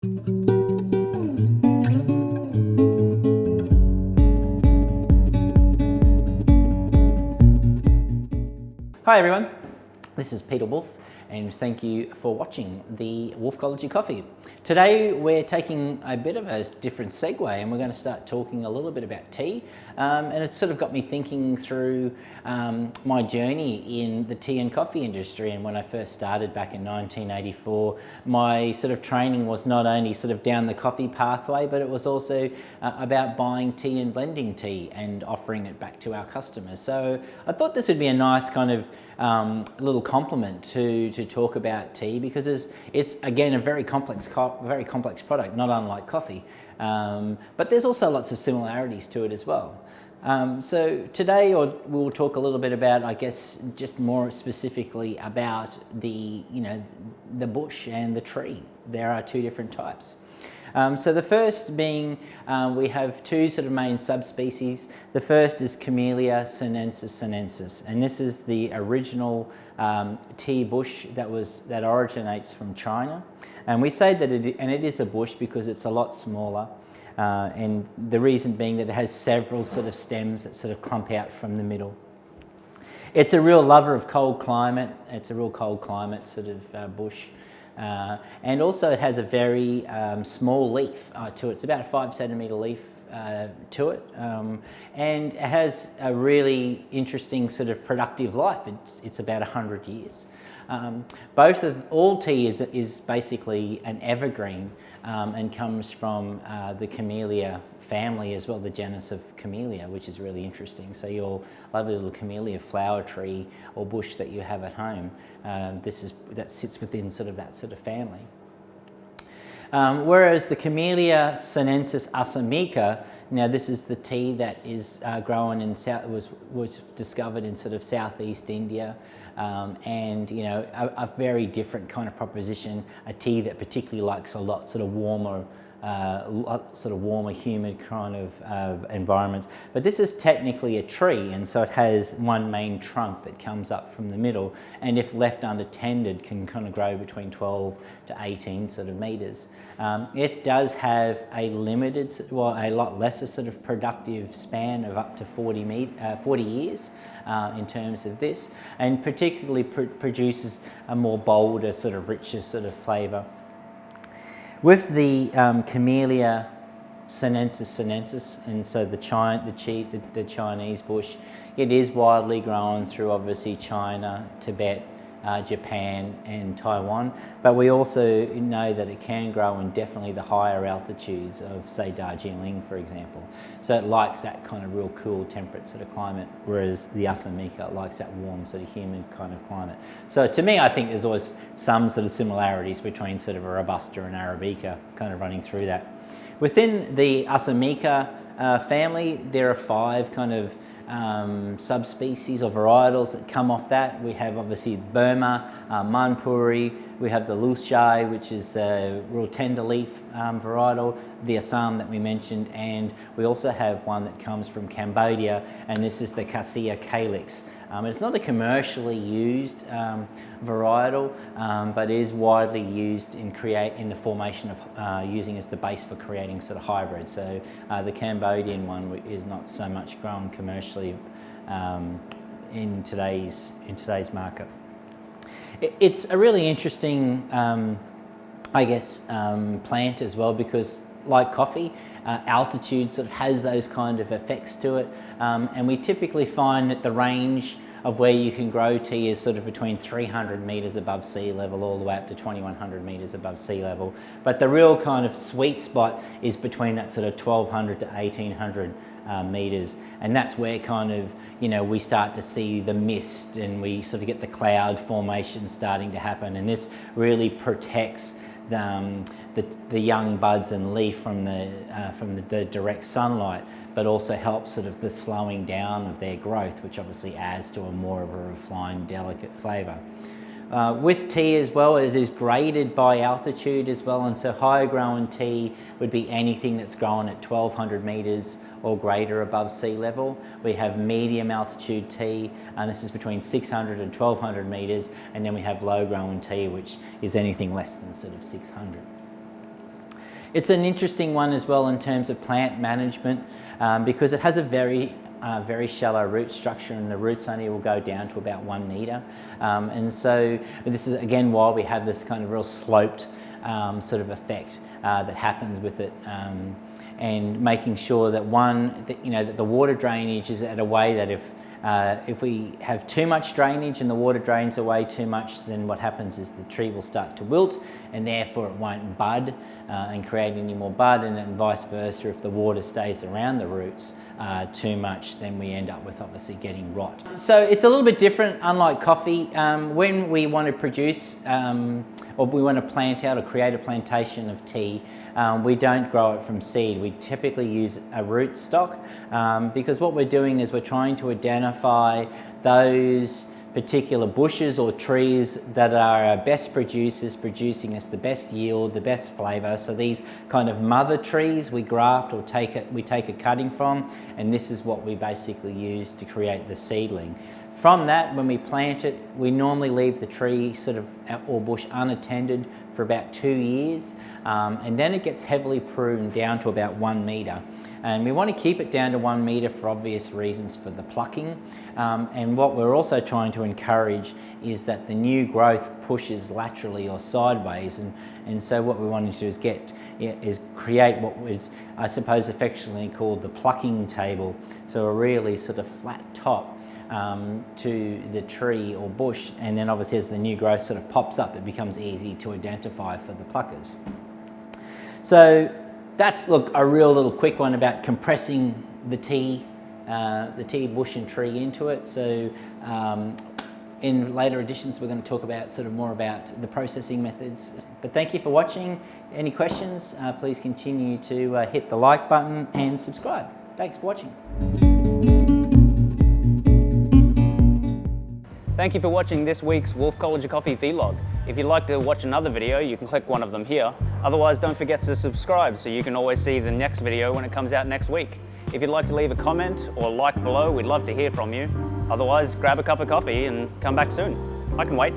Hi everyone, this is Peter Wolff and thank you for watching the Wolffology Coffee. Today we're taking a bit of a different segue and we're going to start talking a little bit about tea, and it's sort of got me thinking through my journey in the tea and coffee industry. And when I first started back in 1984, my sort of training was not only sort of down the coffee pathway, but it was also about buying tea and blending tea and offering it back to our customers. So I thought this would be a nice kind of little compliment to talk about tea, because it's again a very complex product, not unlike coffee, but there's also lots of similarities to it as well. So today we'll talk a little bit about, I guess, just more specifically about the bush and the tree. There are two different types. So the first being, we have two sort of main subspecies. The first is Camellia sinensis, and this is the original tea bush that originates from China. And we say that it is a bush because it's a lot smaller, and the reason being that it has several sort of stems that sort of clump out from the middle. It's a real lover of cold climate. It's a real cold climate sort of bush. And also it has a very small leaf to it. It's about a 5 centimetre leaf to it, and it has a really interesting sort of productive life. It's about 100 years. All tea is basically an evergreen, and comes from the Camellia family as well, the genus of Camellia, which is really interesting. So your lovely little Camellia flower tree or bush that you have at home, that sits within that sort of family. Whereas the Camellia sinensis assamica, now this is the tea that is grown in was discovered in sort of southeast India, and a very different kind of proposition, a tea that particularly likes a lot sort of warmer, humid kind of environments. But this is technically a tree, and so it has one main trunk that comes up from the middle, and if left unattended can kind of grow between 12 to 18 sort of meters. It does have a limited, a lot lesser sort of productive span of up to 40 years in terms of this, and particularly produces a more bolder, sort of richer sort of flavour. With the Camellia sinensis, and so the Chinese bush, it is widely grown through obviously China, Tibet, Japan and Taiwan, but we also know that it can grow in definitely the higher altitudes of, say, Darjeeling, for example. So it likes that kind of real cool, temperate sort of climate, whereas the Assamica likes that warm, sort of humid kind of climate. So to me, I think there's always some sort of similarities between sort of a Robusta and Arabica kind of running through that. Within the Assamica family, there are 5 kind of subspecies or varietals that come off that. We have obviously Burma, Manpuri, we have the Lushai, which is the real tender leaf varietal, the Assam that we mentioned, and we also have one that comes from Cambodia, and this is the Cassia calyx. It's not a commercially used varietal, but is widely used in the formation of using as the base for creating sort of hybrids. So the Cambodian one is not so much grown commercially in today's market. It's a really interesting, I guess, plant as well, because like coffee, altitude sort of has those kind of effects to it, and we typically find that the range of where you can grow tea is sort of between 300 metres above sea level all the way up to 2100 metres above sea level. But the real kind of sweet spot is between that sort of 1200 to 1800 metres, and that's where kind of we start to see the mist and we sort of get the cloud formation starting to happen, and this really protects the young buds and leaf from the direct sunlight, but also helps sort of the slowing down of their growth, which obviously adds to a more of a refined, delicate flavour. With tea as well, it is graded by altitude as well, and so higher growing tea would be anything that's grown at 1200 metres or greater above sea level. We have medium altitude tea, and this is between 600 and 1200 metres, and then we have low growing tea, which is anything less than sort of 600. It's an interesting one as well in terms of plant management because it has a very shallow root structure, and the roots only will go down to about 1 metre. And so this is again why we have this kind of real sloped sort of effect that happens with it, and making sure that that the water drainage is at a way that if we have too much drainage and the water drains away too much, then what happens is the tree will start to wilt, and therefore it won't bud and create any more bud, and then vice versa. If the water stays around the roots too much, then we end up with obviously getting rot. So it's a little bit different, unlike coffee. When we want to produce or we want to plant out or create a plantation of tea, we don't grow it from seed. We typically use a root stock because what we're doing is we're trying to identify those particular bushes or trees that are our best producers, producing us the best yield, the best flavour. So these kind of mother trees we graft or we take a cutting from, and this is what we basically use to create the seedling. From that, when we plant it, we normally leave the tree or bush unattended for about 2 years, and then it gets heavily pruned down to about 1 metre. And we want to keep it down to 1 metre for obvious reasons for the plucking. And what we're also trying to encourage is that the new growth pushes laterally or sideways. And so what we want to do is create what was, I suppose, affectionately called the plucking table. So a really sort of flat top to the tree or bush, and then obviously as the new growth sort of pops up, it becomes easy to identify for the pluckers. So that's, look, a real little quick one about compressing the tea bush and tree into it. So in later editions, we're going to talk about more about the processing methods. But thank you for watching. Any questions, please continue to hit the like button and subscribe. Thanks for watching. Thank you for watching this week's Wolff College of Coffee vlog. If you'd like to watch another video, you can click one of them here. Otherwise, don't forget to subscribe so you can always see the next video when it comes out next week. If you'd like to leave a comment or like below, we'd love to hear from you. Otherwise, grab a cup of coffee and come back soon. I can wait.